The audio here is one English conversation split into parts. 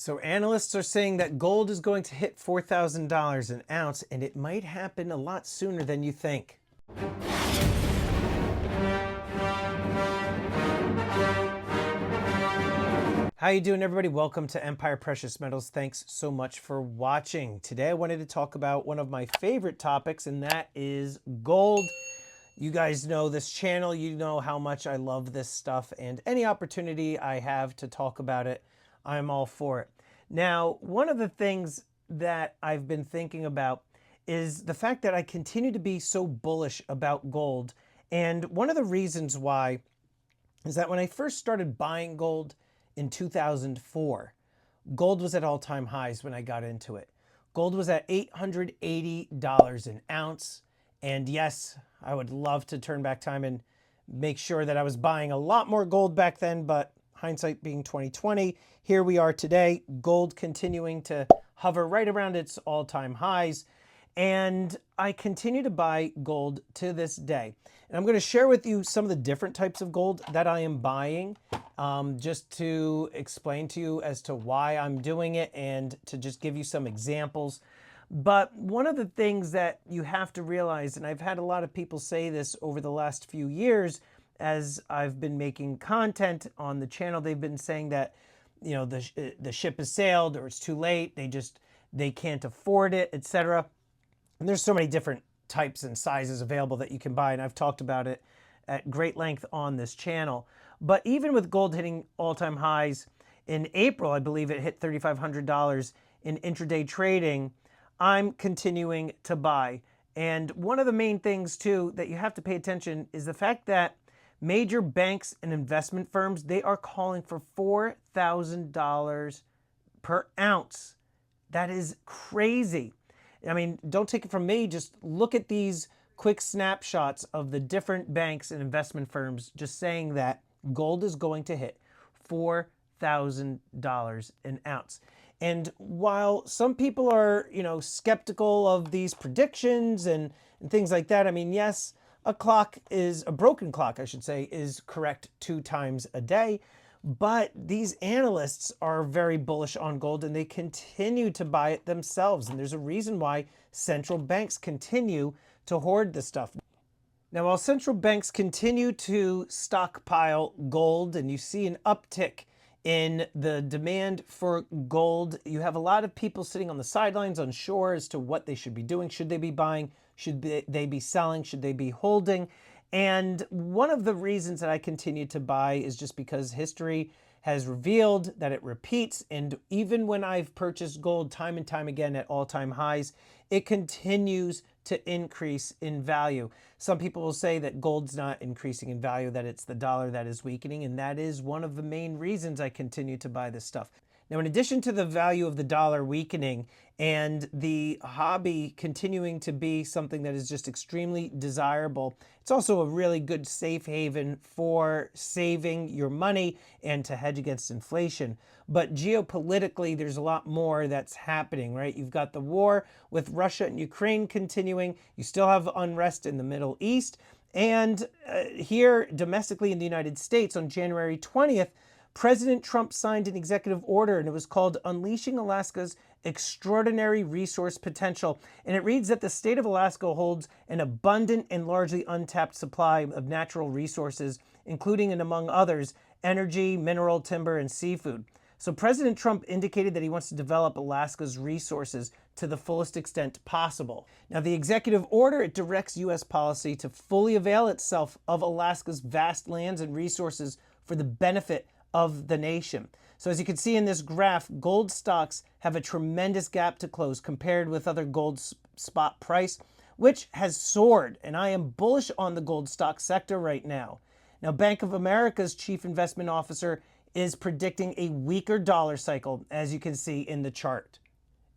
So analysts are saying that gold is going to hit $4,000 an ounce, and it might happen a lot sooner than you think. How you doing, everybody? Welcome to Empire Precious Metals. Thanks so much for watching. Today I wanted to talk about one of my favorite topics, and that is gold. You guys know this channel, you know how much I love this stuff, and any opportunity I have to talk about it, I'm all for it. Now, one of the things that I've been thinking about is the fact that I continue to be so bullish about gold. And one of the reasons why is that when I first started buying gold in 2004, gold was at all-time highs when I got into it. Gold was at $880 an ounce. And yes, I would love to turn back time and make sure that I was buying a lot more gold back then, but hindsight being 2020, here we are today, gold continuing to hover right around its all-time highs. And I continue to buy gold to this day. And I'm going to share with you some of the different types of gold that I am buying, just to explain to you as to why I'm doing it and to just give you some examples. But one of the things that you have to realize, and I've had a lot of people say this over the last few years as I've been making content on the channel, they've been saying that, you know, the ship has sailed, or it's too late, they can't afford it, etc. And there's so many different types and sizes available that you can buy, and I've talked about it at great length on this channel. But even with gold hitting all-time highs in April, I believe it hit $3,500 in intraday trading, I'm continuing to buy. And one of the main things too that you have to pay attention is the fact that major banks and investment firms, they are calling for $4,000 per ounce. That is crazy. I mean, don't take it from me. Just look at these quick snapshots of the different banks and investment firms just saying that gold is going to hit $4,000 an ounce. And while some people are, skeptical of these predictions and things like that, I mean, yes, a broken clock, I should say, is correct 2 times a day. But these analysts are very bullish on gold, and they continue to buy it themselves. And there's a reason why central banks continue to hoard this stuff. Now, while central banks continue to stockpile gold and you see an uptick in the demand for gold, you have a lot of people sitting on the sidelines unsure as to what they should be doing. Should they be buying? Should they be selling? Should they be holding? And one of the reasons that I continue to buy is just because history has revealed that it repeats. And even when I've purchased gold time and time again at all-time highs, it continues to increase in value. Some people will say that gold's not increasing in value, that it's the dollar that is weakening. And that is one of the main reasons I continue to buy this stuff. Now, in addition to the value of the dollar weakening and the hobby continuing to be something that is just extremely desirable, it's also a really good safe haven for saving your money and to hedge against inflation. But geopolitically, there's a lot more that's happening, right? You've got the war with Russia and Ukraine continuing. You still have unrest in the Middle East. And here domestically in the United States on January 20th, President Trump signed an executive order, and it was called Unleashing Alaska's Extraordinary Resource Potential. And it reads that the state of Alaska holds an abundant and largely untapped supply of natural resources, including and among others, energy, mineral, timber, and seafood. So President Trump indicated that he wants to develop Alaska's resources to the fullest extent possible. Now, the executive order, it directs U.S. policy to fully avail itself of Alaska's vast lands and resources for the benefit of the nation. So as you can see in this graph, gold stocks have a tremendous gap to close compared with other gold spot price, which has soared. And I am bullish on the gold stock sector right now. Now, Bank of America's chief investment officer is predicting a weaker dollar cycle, as you can see in the chart.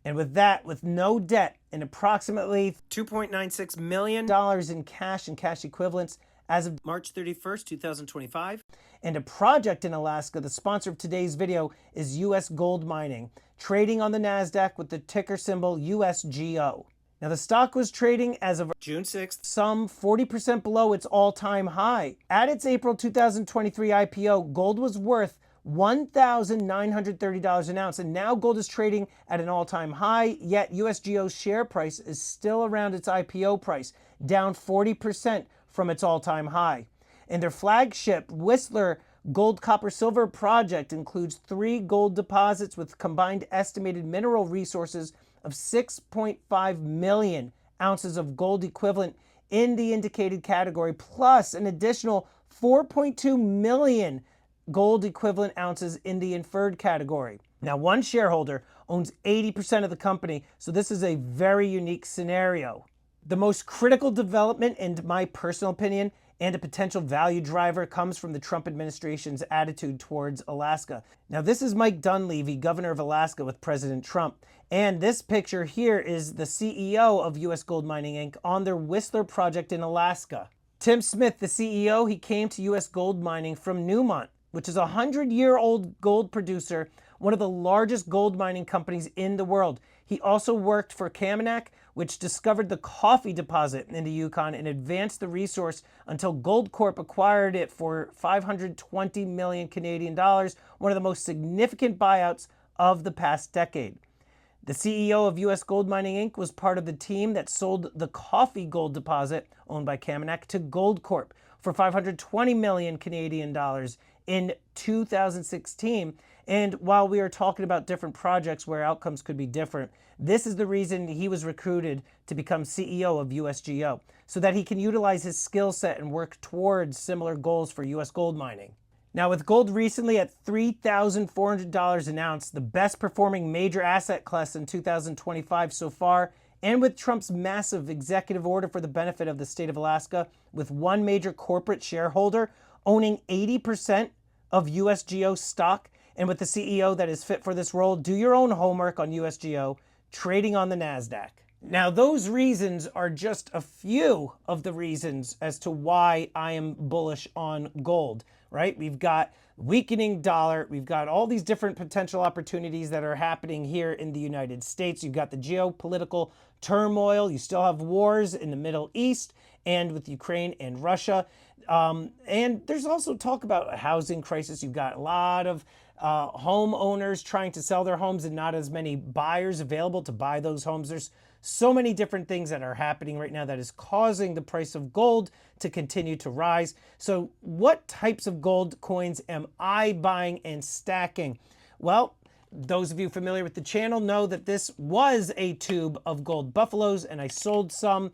And with that, with no debt and approximately $2.96 million in cash and cash equivalents as of March 31st, 2025, and a project in Alaska, the sponsor of today's video is US Goldmining, trading on the NASDAQ with the ticker symbol USGO. Now, the stock was trading as of June 6th, some 40% below its all-time high. At its April 2023 IPO, gold was worth $1,930 an ounce. And now gold is trading at an all-time high, yet USGO's share price is still around its IPO price, down 40% from its all-time high. And their flagship Whistler Gold Copper Silver project includes 3 gold deposits with combined estimated mineral resources of 6.5 million ounces of gold equivalent in the indicated category, plus an additional 4.2 million gold equivalent ounces in the inferred category. Now, one shareholder owns 80% of the company, so this is a very unique scenario. The most critical development, in my personal opinion, and a potential value driver comes from the Trump administration's attitude towards Alaska. Now, this is Mike Dunleavy, governor of Alaska with President Trump. And this picture here is the CEO of US Goldmining Inc. on their Whistler project in Alaska. Tim Smith, the CEO, he came to US Goldmining from Newmont, which is a 100-year-old gold producer, one of the largest gold mining companies in the world. He also worked for Kaminak, which discovered the coffee deposit in the Yukon and advanced the resource until Goldcorp acquired it for 520 million Canadian dollars, one of the most significant buyouts of the past decade. The CEO of US Goldmining Inc. was part of the team that sold the coffee gold deposit owned by Kaminak to Goldcorp for 520 million Canadian dollars in 2016. And while we are talking about different projects where outcomes could be different, this is the reason he was recruited to become CEO of USGO, so that he can utilize his skill set and work towards similar goals for US gold mining. Now, with gold recently at $3,400 an ounce, the best performing major asset class in 2025 so far, and with Trump's massive executive order for the benefit of the state of Alaska, with one major corporate shareholder owning 80% of USGO stock, and with the CEO that is fit for this role, do your own homework on USGO, trading on the NASDAQ. Now, those reasons are just a few of the reasons as to why I am bullish on gold, right? We've got weakening dollar. We've got all these different potential opportunities that are happening here in the United States. You've got the geopolitical turmoil. You still have wars in the Middle East and with Ukraine and Russia. And there's also talk about a housing crisis. You've got a lot of homeowners trying to sell their homes and not as many buyers available to buy those homes. There's so many different things that are happening right now that is causing the price of gold to continue to rise. So what types of gold coins am I buying and stacking? Well, those of you familiar with the channel know that this was a tube of gold buffaloes, and I sold some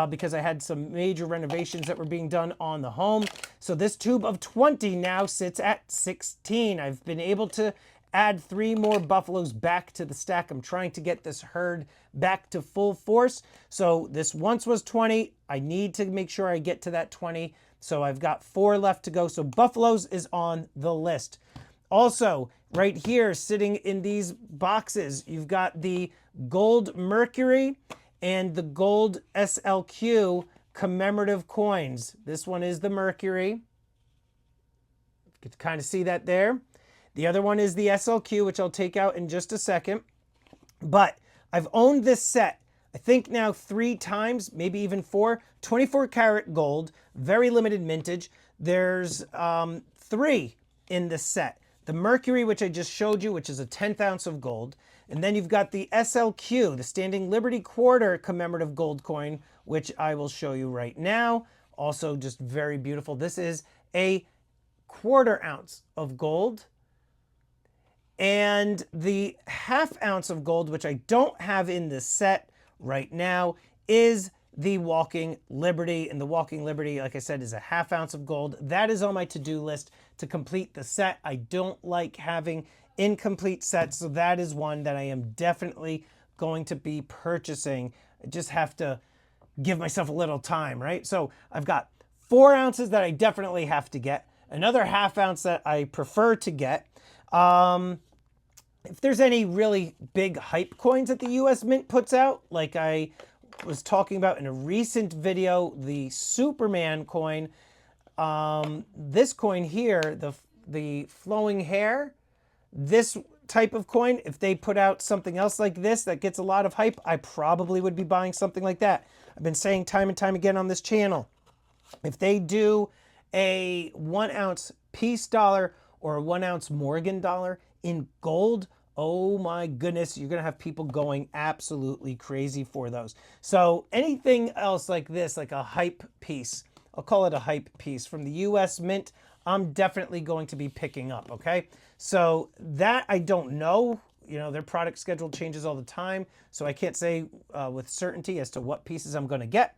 because I had some major renovations that were being done on the home. So this tube of 20 now sits at 16. I've been able to add 3 more buffaloes back to the stack. I'm trying to get this herd back to full force. So this once was 20. I need to make sure I get to that 20. So I've got 4 left to go. So buffaloes is on the list. Also, right here, sitting in these boxes, you've got the gold Mercury and the gold SLQ commemorative coins. This one is the Mercury. You can kind of see that there. The other one is the SLQ, which I'll take out in just a second. But I've owned this set, I think now 3 times, maybe even 4. 24 karat gold, very limited mintage. There's 3 in this set. The Mercury, which I just showed you, which is a 1/10 ounce of gold. And then you've got the SLQ, the Standing Liberty Quarter commemorative gold coin, which I will show you right now. Also just very beautiful. This is a 1/4 ounce of gold. And the 1/2 ounce of gold, which I don't have in this set right now, is the Walking Liberty. And the Walking Liberty, like I said, is a 1/2 ounce of gold. That is on my to-do list to complete the set. I don't like having incomplete sets, so that is one that I am definitely going to be purchasing. I just have to give myself a little time, right? So I've got 4 ounces that I definitely have to get, another 1/2 ounce that I prefer to get. If there's any really big hype coins that the US Mint puts out, like I was talking about in a recent video, the Superman coin, this coin here, the flowing hair, this type of coin, if they put out something else like this that gets a lot of hype, I probably would be buying something like that. I've been saying time and time again on this channel, if they do a 1 ounce peace dollar or a 1 ounce Morgan dollar in gold, oh my goodness, you're going to have people going absolutely crazy for those. So anything else like this, like a hype piece, I'll call it a hype piece from the US Mint, I'm definitely going to be picking up, okay? So that I don't know. You know, their product schedule changes all the time, so I can't say with certainty as to what pieces I'm going to get.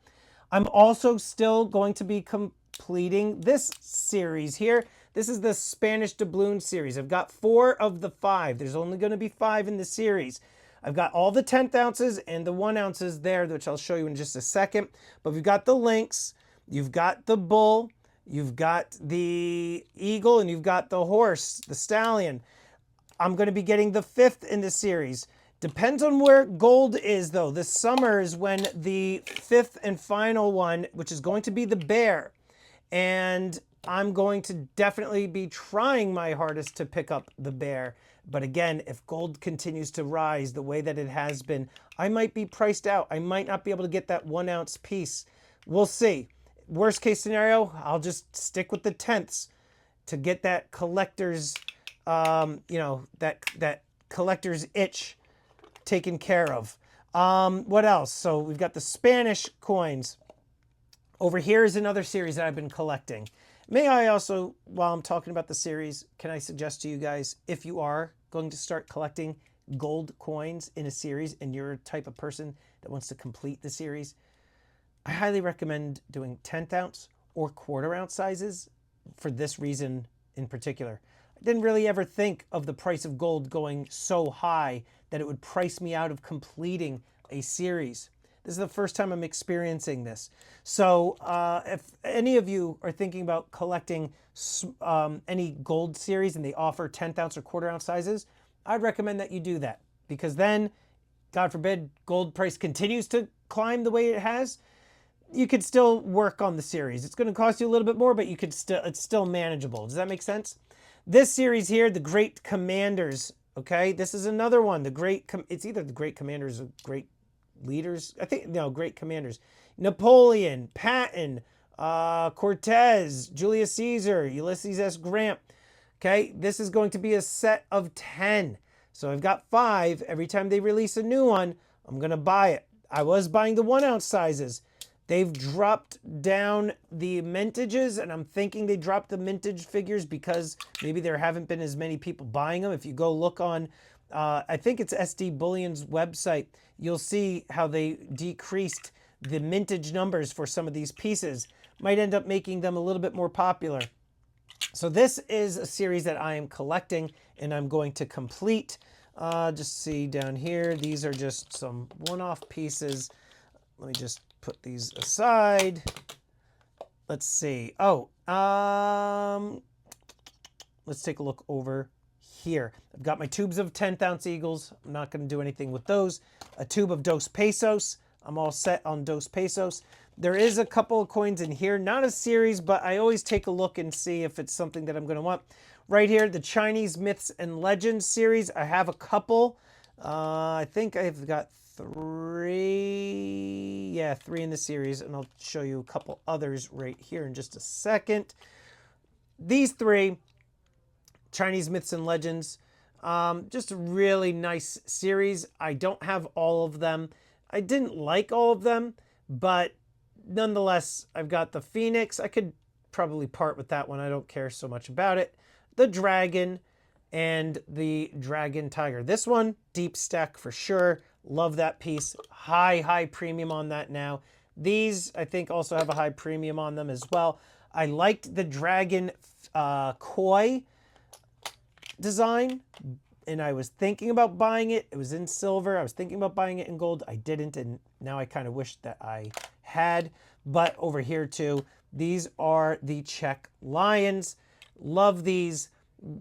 I'm also still going to be completing this series here. This is the Spanish doubloon series. I've got 4 of the 5. There's only going to be 5 in the series. I've got all the 10th ounces and the 1 ounces there, which I'll show you in just a second. But we've got the lynx, you've got the bull, you've got the eagle, and you've got the horse, the stallion. I'm going to be getting the 5th in the series. Depends on where gold is, though. This summer is when the 5th and final one, which is going to be the bear. And I'm going to definitely be trying my hardest to pick up the bear. But again, if gold continues to rise the way that it has been, I might be priced out. I might not be able to get that 1 ounce piece. We'll see. Worst case scenario, I'll just stick with the 10ths to get that collector's, that collector's itch taken care of. What else? So we've got the Spanish coins. Over here is another series that I've been collecting. May I also, while I'm talking about the series, can I suggest to you guys, if you are going to start collecting gold coins in a series and you're a type of person that wants to complete the series, I highly recommend doing 10th ounce or 1/4 ounce sizes for this reason in particular. I didn't really ever think of the price of gold going so high that it would price me out of completing a series. This is the first time I'm experiencing this. So if any of you are thinking about collecting any gold series and they offer 10th ounce or 1/4 ounce sizes, I'd recommend that you do that, because then, God forbid, gold price continues to climb the way it has, you could still work on the series. It's going to cost you a little bit more, but you could still, it's still manageable. Does that make sense? This series here, the Great Commanders, okay? This is another one. It's either the Great Commanders or Great Leaders. I think, no, Great Commanders. Napoleon, Patton, Cortez, Julius Caesar, Ulysses S. Grant. Okay, this is going to be a set of 10. So I've got 5. Every time they release a new one, I'm going to buy it. I was buying the 1 ounce sizes. They've dropped down the mintages, and I'm thinking they dropped the mintage figures because maybe there haven't been as many people buying them. If you go look on, I think it's SD Bullion's website, you'll see how they decreased the mintage numbers for some of these pieces. Might end up making them a little bit more popular. So this is a series that I am collecting and I'm going to complete. Just see down here, these are just some one-off pieces. Let me just put these aside. Let's see. Let's take a look over here. I've got my tubes of 10th ounce eagles. I'm not going to do anything with those. A tube of Dos Pesos. I'm all set on Dos Pesos. There is a couple of coins in here, not a series, but I always take a look and see if it's something that I'm going to want. Right here, the Chinese Myths and Legends series. I have a couple. I think I've got 3. Yeah, 3 in the series, and I'll show you a couple others right here in just a second. These 3, Chinese Myths and Legends, just a really nice series. I don't have all of them. I didn't like all of them, but nonetheless, I've got the Phoenix. I could probably part with that one. I don't care so much about it. The Dragon and the Dragon Tiger. This one, deep stack for sure. Love that piece. High premium on that now. These, I think, also have a high premium on them as well. I liked the Dragon Koi design, and I was thinking about buying it. It was in silver. I was thinking about buying it in gold. I didn't, and now I kind of wish that I had. But over here too, these are the Czech Lions. Love these.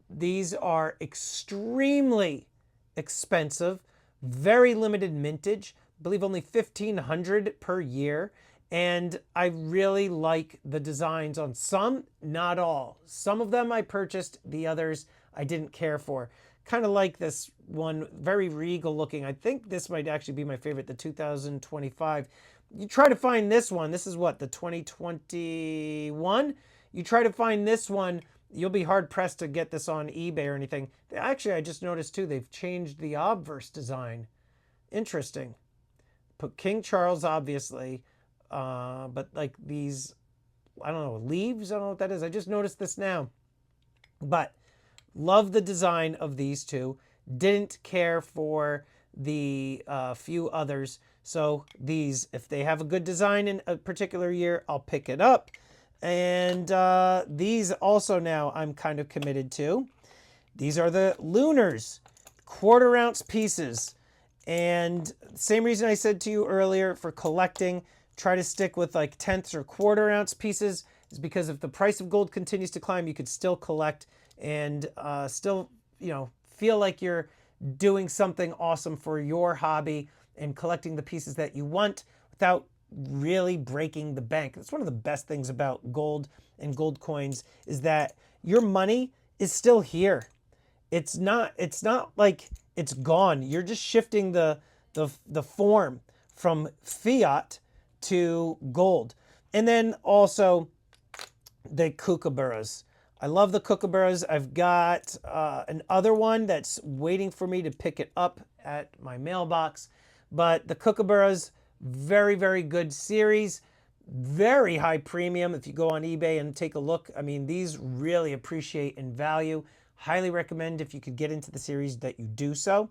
These are extremely expensive, very limited mintage. I believe only 1,500 per year. And I really like the designs on some, not all. Some of them I purchased, the others I didn't care for. Kind of like this one, very regal looking. I think this might actually be my favorite, the 2025. You try to find this one. This is what, the 2021? You try to find this one You'll be hard pressed to get this on eBay or anything. Actually, I just noticed too, they've changed the obverse design. Interesting. Put King Charles, obviously, but like these, I don't know, leaves? I don't know what that is. I just noticed this now. But love the design of these two. Didn't care for the few others. So these, if they have a good design in a particular year, I'll pick it up. And these also now I'm kind of committed to. These are the Lunars, 1/4 ounce pieces. And same reason I said to you earlier for collecting, try to stick with like 1/10 or 1/4 ounce pieces, is because if the price of gold continues to climb, you could still collect and still, feel like you're doing something awesome for your hobby and collecting the pieces that you want without really breaking the bank. That's one of the best things about gold and gold coins, is that your money is still here. It's not like it's gone. You're just shifting the form from fiat to gold. And then also the kookaburras. I love the kookaburras. I've got another one that's waiting for me to pick it up at my mailbox. But the kookaburras, very, very good series. Very high premium if you go on eBay and take a look. I mean, these really appreciate in value. Highly recommend if you could get into the series that you do so.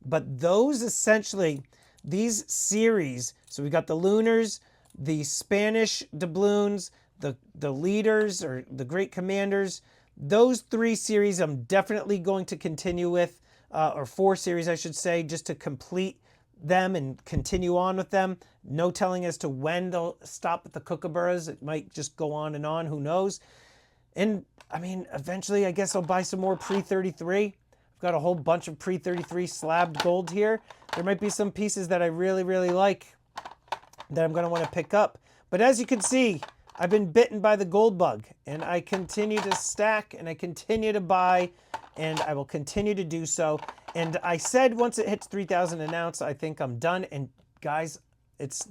But those essentially, these series, so we got the Lunars, the Spanish doubloons, the leaders or the great commanders, those 3 series I'm definitely going to continue with, or 4 series I should say, just to complete them and continue on with them. No telling as to when they'll stop at the kookaburras. It might just go on and on, who knows. And I mean, eventually I guess I'll buy some more pre-33. I've got a whole bunch of pre-33 slabbed gold here. There might be some pieces that I really, really like that I'm going to want to pick up. But as you can see, I've been bitten by the gold bug, and I continue to stack and I continue to buy, and I will continue to do so. And I said once it hits 3,000 an ounce, I think I'm done. And guys, it's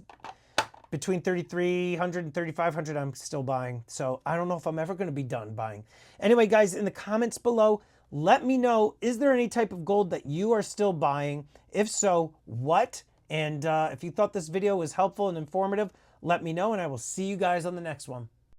between 3,300 and 3,500 I'm still buying. So I don't know if I'm ever going to be done buying. Anyway, guys, in the comments below, let me know, is there any type of gold that you are still buying? If so, what? And if you thought this video was helpful and informative, let me know, and I will see you guys on the next one.